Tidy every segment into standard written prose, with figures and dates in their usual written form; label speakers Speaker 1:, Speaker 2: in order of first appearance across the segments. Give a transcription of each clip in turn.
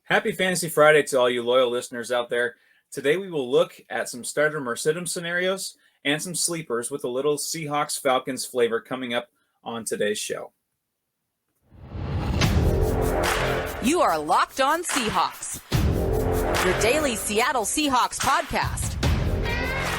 Speaker 1: Happy Fantasy Friday to all you loyal listeners out there. Today we will look at some stardom or sit-em scenarios and some sleepers with a little Seahawks Falcons flavor coming up on today's show.
Speaker 2: You are Locked On Seahawks, your daily Seattle Seahawks podcast.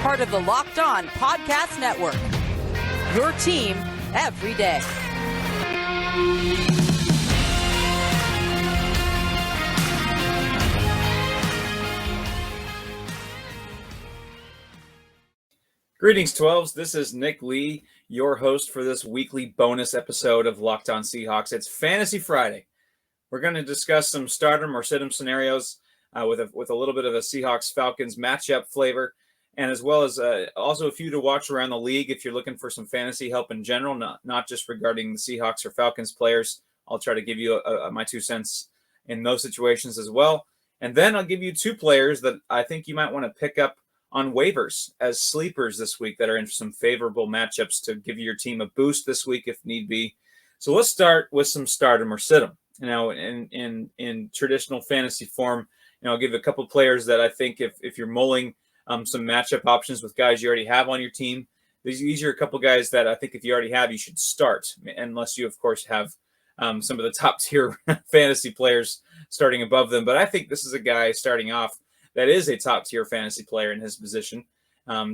Speaker 2: Part of the Locked On Podcast Network, your team every day.
Speaker 1: Greetings, 12s. This is Nick Lee, your host for this weekly bonus episode of Locked On Seahawks. It's Fantasy Friday. We're going to discuss some stardom or sit-em scenarios with a little bit of a Seahawks-Falcons matchup flavor, and as well as also a few to watch around the league if you're looking for some fantasy help in general, not just regarding the Seahawks or Falcons players. I'll try to give you my 2 cents in those situations as well. And then I'll give you 2 players that I think you might want to pick up on waivers as sleepers this week that are in some favorable matchups to give your team a boost this week if need be. So let's start with some stardom or sit-em. You know, in traditional fantasy form, I'll give a couple players that I think if you're mulling some matchup options with guys you already have on your team, these are a couple guys that I think if you already have, you should start, unless you, of course, have some of the top tier fantasy players starting above them. But I think this is a guy starting off that is a top tier fantasy player in his position,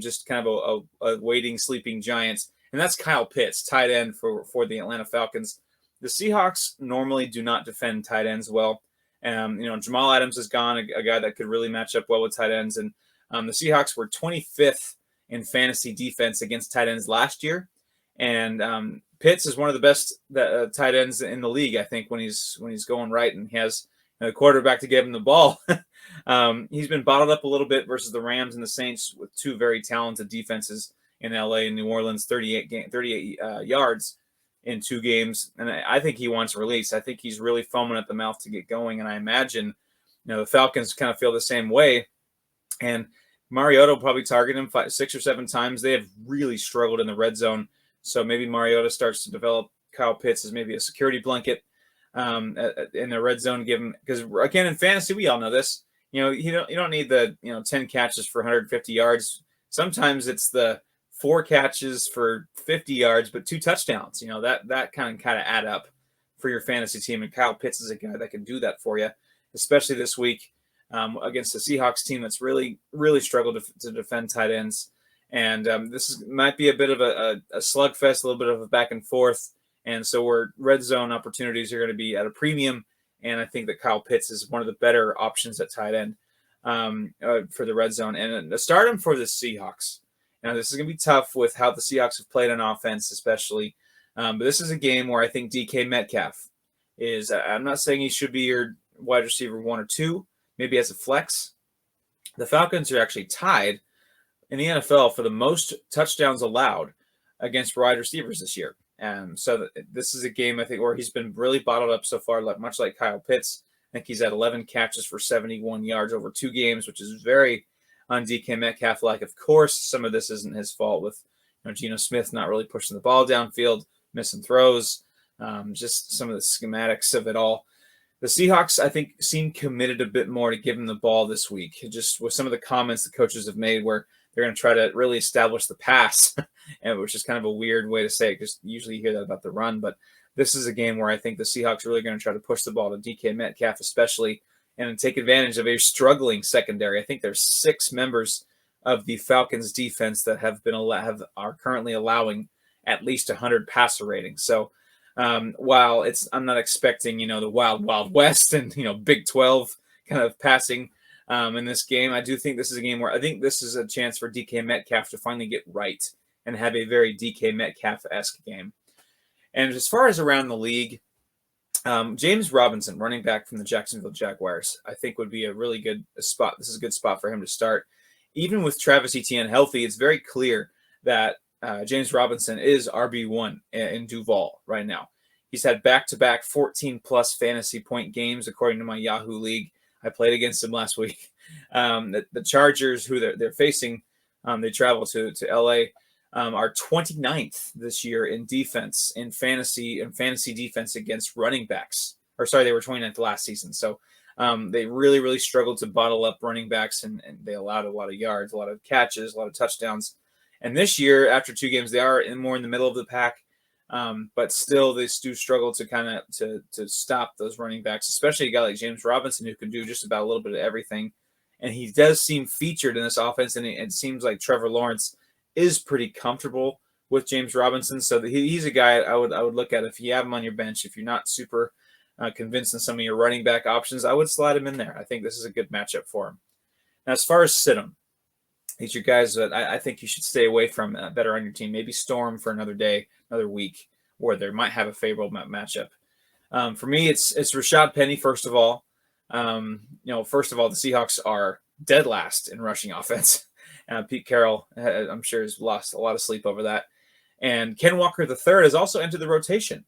Speaker 1: just kind of a waiting, sleeping giant. And that's Kyle Pitts, tight end for the Atlanta Falcons. The Seahawks normally do not defend tight ends well. Jamal Adams is gone, a guy that could really match up well with tight ends. And the Seahawks were 25th in fantasy defense against tight ends last year. And Pitts is one of the best tight ends in the league, I think, when he's going right and he has a quarterback to give him the ball. He's been bottled up a little bit versus the Rams and the Saints with 2 very talented defenses in LA and New Orleans, 38 yards in 2 games. And I think he wants release. I think he's really foaming at the mouth to get going. And I imagine, the Falcons kind of feel the same way. And Mariota will probably target him 6 or 7 times. They have really struggled in the red zone. So maybe Mariota starts to develop Kyle Pitts as maybe a security blanket in the red zone, because again, in fantasy, we all know this, you don't need the, 10 catches for 150 yards. Sometimes it's the 4 catches for 50 yards, but 2 touchdowns, that kind of add up for your fantasy team. And Kyle Pitts is a guy that can do that for you, especially this week against the Seahawks team that's really, really struggled to defend tight ends. And might be a bit of a slugfest, a little bit of a back and forth. And so red zone opportunities are going to be at a premium. And I think that Kyle Pitts is one of the better options at tight end for the red zone. And the stardom for the Seahawks. Now, this is going to be tough with how the Seahawks have played on offense, especially. But this is a game where I think DK Metcalf is, I'm not saying he should be your wide receiver 1 or 2, maybe as a flex. The Falcons are actually tied in the NFL for the most touchdowns allowed against wide receivers this year. And so this is a game, I think, where he's been really bottled up so far, much like Kyle Pitts. I think he's at 11 catches for 71 yards over 2 games, which is very on DK Metcalf-like. Of course, some of this isn't his fault with Geno Smith not really pushing the ball downfield, missing throws, just some of the schematics of it all. The Seahawks, I think, seem committed a bit more to give him the ball this week, just with some of the comments the coaches have made where they're going to try to really establish the pass, which is kind of a weird way to say it, because usually you hear that about the run. But this is a game where I think the Seahawks are really going to try to push the ball to DK Metcalf especially, and take advantage of a struggling secondary. I think there's 6 members of the Falcons defense that are currently allowing at least 100 passer ratings. So while I'm not expecting, the wild west and, Big 12 kind of passing in this game, I do think this is a game where I think this is a chance for DK Metcalf to finally get right and have a very DK Metcalf-esque game. And as far as around the league, James Robinson, running back from the Jacksonville Jaguars, I think would be a really good spot. This is a good spot for him to start. Even with Travis Etienne healthy, it's very clear that James Robinson is RB1 in Duval right now. He's had back-to-back 14-plus fantasy point games, according to my Yahoo League. I played against him last week. The Chargers, who they're facing, they travel to L.A., are 29th this year in defense, in fantasy defense against running backs. Or sorry, they were 29th last season. So They really, really struggled to bottle up running backs, and they allowed a lot of yards, a lot of catches, a lot of touchdowns. And this year, after 2 games, they are more in the middle of the pack, but still they do struggle to kind of to stop those running backs, especially a guy like James Robinson who can do just about a little bit of everything. And he does seem featured in this offense, and it seems like Trevor Lawrence is pretty comfortable with James Robinson. So he's a guy I would look at if you have him on your bench. If you're not super convinced in some of your running back options, I would slide him in there. I think this is a good matchup for him. Now, as far as sit him, these are guys that I think you should stay away from better on your team. Maybe store him for another day, another week, where they might have a favorable matchup. For me, it's Rashad Penny, first of all. First of all, the Seahawks are dead last in rushing offense. Pete Carroll, I'm sure, has lost a lot of sleep over that. And Ken Walker III has also entered the rotation.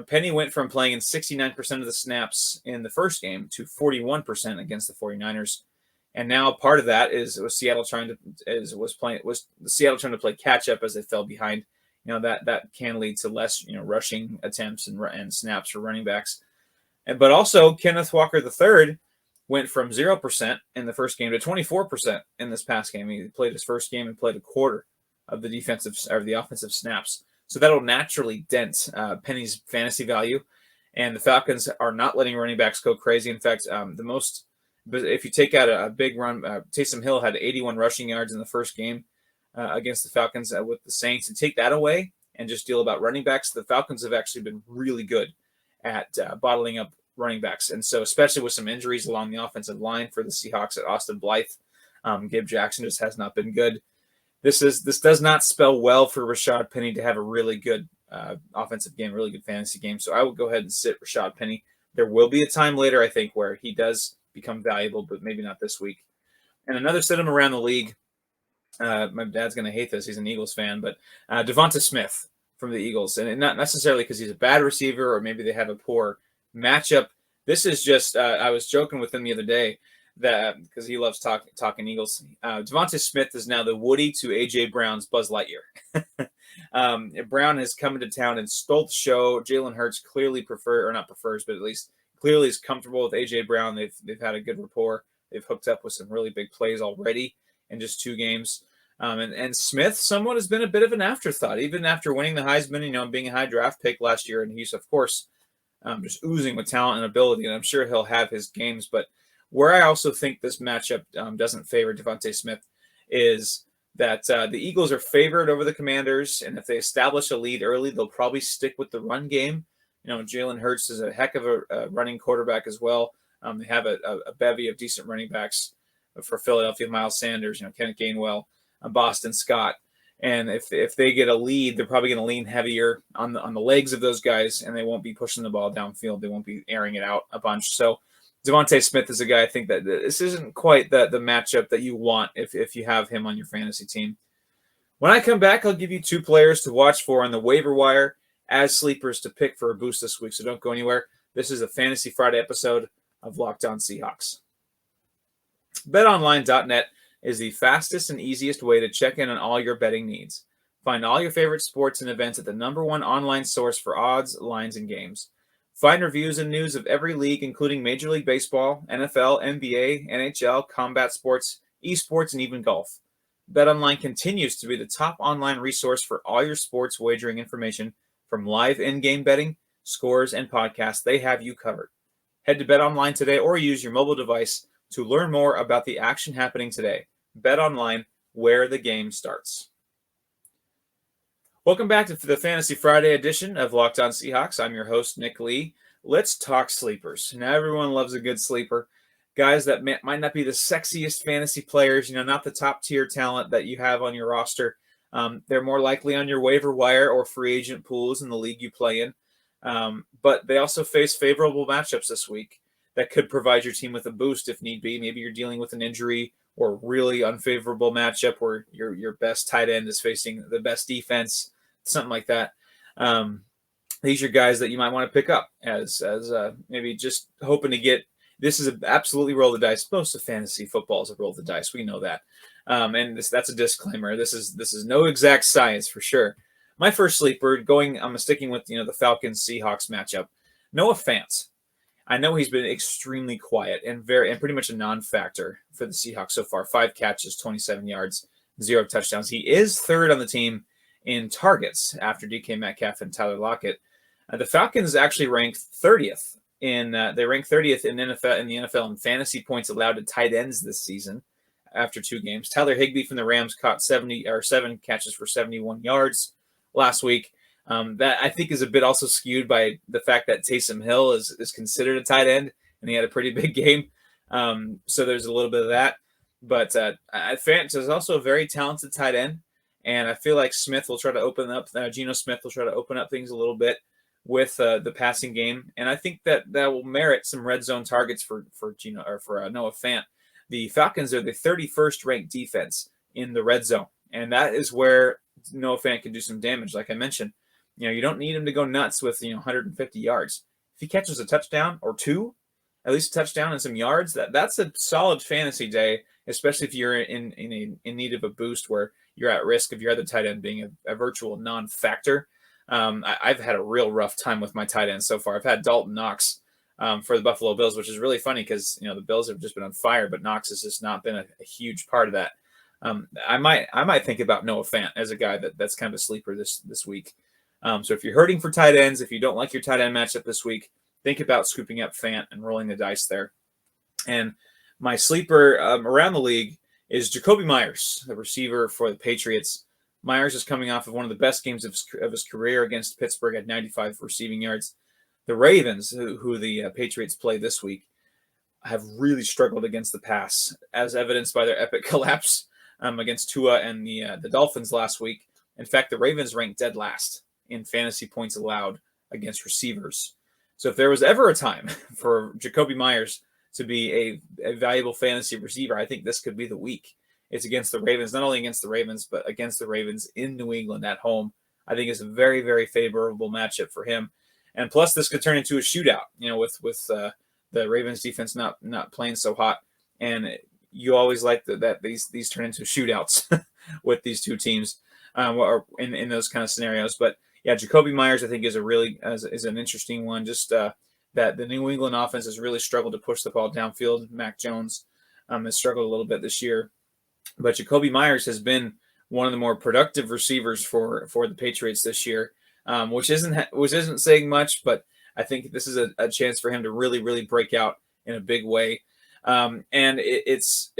Speaker 1: Penny went from playing in 69% of the snaps in the first game to 41% against the 49ers. And now part of that was Seattle trying to play catch up as they fell behind. That can lead to less rushing attempts and snaps for running backs. But also Kenneth Walker III went from 0% in the first game to 24% in this past game. He played his first game and played a quarter of the offensive snaps. So that'll naturally dent Penny's fantasy value. And the Falcons are not letting running backs go crazy. In fact, if you take out a big run, Taysom Hill had 81 rushing yards in the first game against the Falcons with the Saints. And take that away and just deal about running backs, the Falcons have actually been really good at bottling up running backs. And so especially with some injuries along the offensive line for the Seahawks at Austin Blythe, Gabe Jackson just has not been good. This does not spell well for Rashad Penny to have a really good offensive game, really good fantasy game. So I would go ahead and sit Rashad Penny. There will be a time later, I think, where he does become valuable, but maybe not this week. And another sit him around the league. My dad's going to hate this. He's an Eagles fan, but Devonta Smith from the Eagles. And not necessarily because he's a bad receiver or maybe they have a poor matchup. This is just, I was joking with him the other day that because he loves talking Eagles. Devonta Smith is now the Woody to A.J. Brown's Buzz Lightyear. Brown has come into town and stole the show. Jalen Hurts clearly at least clearly is comfortable with A.J. Brown. They've had a good rapport. They've hooked up with some really big plays already in just 2 games. And Smith somewhat has been a bit of an afterthought, even after winning the Heisman, being a high draft pick last year. And he's, of course, just oozing with talent and ability. And I'm sure he'll have his games. But where I also think this matchup doesn't favor Devonta Smith is that the Eagles are favored over the Commanders. And if they establish a lead early, they'll probably stick with the run game. Jalen Hurts is a heck of a running quarterback as well. They have a bevy of decent running backs for Philadelphia: Miles Sanders, Kenneth Gainwell, Boston Scott. And if they get a lead, they're probably going to lean heavier on the legs of those guys, and they won't be pushing the ball downfield. They won't be airing it out a bunch. So Devonta Smith is a guy I think that this isn't quite the matchup that you want if you have him on your fantasy team. When I come back, I'll give you 2 players to watch for on the waiver wire as sleepers to pick for a boost this week. So don't go anywhere. This is a Fantasy Friday episode of Locked On Seahawks. BetOnline.net is the fastest and easiest way to check in on all your betting needs. Find all your favorite sports and events at the #1 online source for odds, lines, and games. Find reviews and news of every league, including Major League Baseball, NFL, NBA, NHL, combat sports, esports, and even golf. BetOnline continues to be the top online resource for all your sports wagering information, from live in-game betting, scores, and podcasts. They have you covered. Head to BetOnline today or use your mobile device to learn more about the action happening today. BetOnline, where the game starts. Welcome back to the Fantasy Friday edition of Locked On Seahawks. I'm your host, Nick Lee. Let's talk sleepers. Now, everyone loves a good sleeper. Guys that might not be the sexiest fantasy players, not the top-tier talent that you have on your roster. They're more likely on your waiver wire or free agent pools in the league you play in. But they also face favorable matchups this week that could provide your team with a boost if need be. Maybe you're dealing with an injury or a really unfavorable matchup where your best tight end is facing the best defense, something like that. These are guys that you might want to pick up as maybe just hoping to get. This is absolutely roll the dice. Most of fantasy football is a roll the dice. We know that. And that's a disclaimer. This is no exact science for sure. My first sleeper I'm sticking with, the Falcons Seahawks matchup. Noah Fant. I know he's been extremely quiet and pretty much a non-factor for the Seahawks so far. 5 catches, 27 yards, 0 touchdowns. He is third on the team in targets after DK Metcalf and Tyler Lockett. The Falcons actually ranked 30th in the NFL in fantasy points allowed to tight ends this season after 2 games. Tyler Higbee from the Rams caught 7 catches for 71 yards last week. That I think is a bit also skewed by the fact that Taysom Hill is considered a tight end, and he had a pretty big game. So there's a little bit of that. But Fant is also a very talented tight end, and I feel like Smith will try to open up. Geno Smith will try to open up things a little bit with the passing game, and I think that will merit some red zone targets for Noah Fant. The Falcons are the 31st ranked defense in the red zone, and that is where Noah Fant can do some damage. Like I mentioned, you don't need him to go nuts with 150 yards. If he catches a touchdown or 2, at least a touchdown and some yards, that's a solid fantasy day, especially if you're in need of a boost where you're at risk of your other tight end being a virtual non-factor. I've had a real rough time with my tight end so far. I've had Dalton Knox for the Buffalo Bills, which is really funny because the Bills have just been on fire, but Knox has just not been a huge part of that. I might think about Noah Fant as a guy that's kind of a sleeper this week. So if you're hurting for tight ends, if you don't like your tight end matchup this week, think about scooping up Fant and rolling the dice there. And my sleeper around the league is Jacoby Myers, the receiver for the Patriots. Myers is coming off of one of the best games of his career against Pittsburgh at 95 receiving yards. The Ravens, who the Patriots play this week, have really struggled against the pass, as evidenced by their epic collapse against Tua and the Dolphins last week. In fact, the Ravens ranked dead last in fantasy points allowed against receivers. So if there was ever a time for Jacoby Myers to be a valuable fantasy receiver, I think this could be the week. It's against the Ravens, not only against the Ravens, but against the Ravens in New England at home. I think it's a very, very favorable matchup for him. And plus, this could turn into a shootout, with the Ravens defense not playing so hot. And you always like that these turn into shootouts with these two teams or in those kind of scenarios. But yeah, Jacoby Myers, I think, is an interesting one. Just that the New England offense has really struggled to push the ball downfield. Mac Jones has struggled a little bit this year. But Jacoby Myers has been one of the more productive receivers for the Patriots this year, which isn't saying much, but I think this is a chance for him to really, really break out in a big way. And it's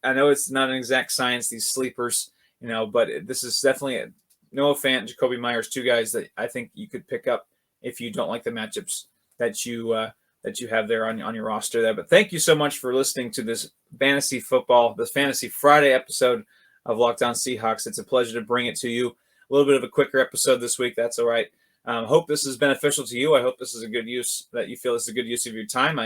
Speaker 1: I know it's not an exact science, these sleepers, but this is definitely Noah Fant, Jacoby Myers, 2 guys that I think you could pick up if you don't like the matchups that you have there on your roster there. But thank you so much for listening to this Fantasy Friday episode of Locked On Seahawks. It's a pleasure to bring it to you. A little bit of a quicker episode this week. That's all right. Hope this is beneficial to you. I hope this is a good use, that you feel this is a good use of your time.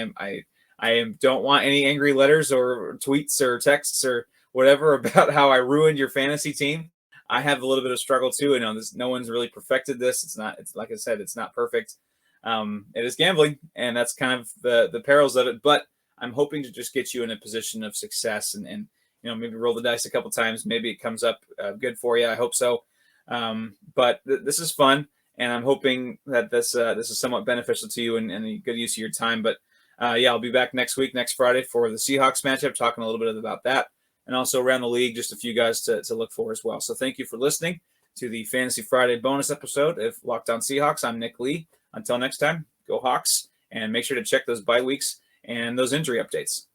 Speaker 1: I don't want any angry letters or tweets or texts or whatever about how I ruined your fantasy team. I have a little bit of struggle too. No one's really perfected this. It's like I said, it's not perfect. It is gambling, and that's kind of the perils of it. But I'm hoping to just get you in a position of success and maybe roll the dice a couple times. Maybe it comes up good for you. I hope so. But this is fun, and I'm hoping that this is somewhat beneficial to you and a good use of your time. But I'll be back next Friday for the Seahawks matchup, talking a little bit about that, and also around the league, just a few guys to look for as well. So thank you for listening to the Fantasy Friday bonus episode of Locked On Seahawks. I'm Nick Lee. Until next time, go Hawks, and make sure to check those bye weeks and those injury updates.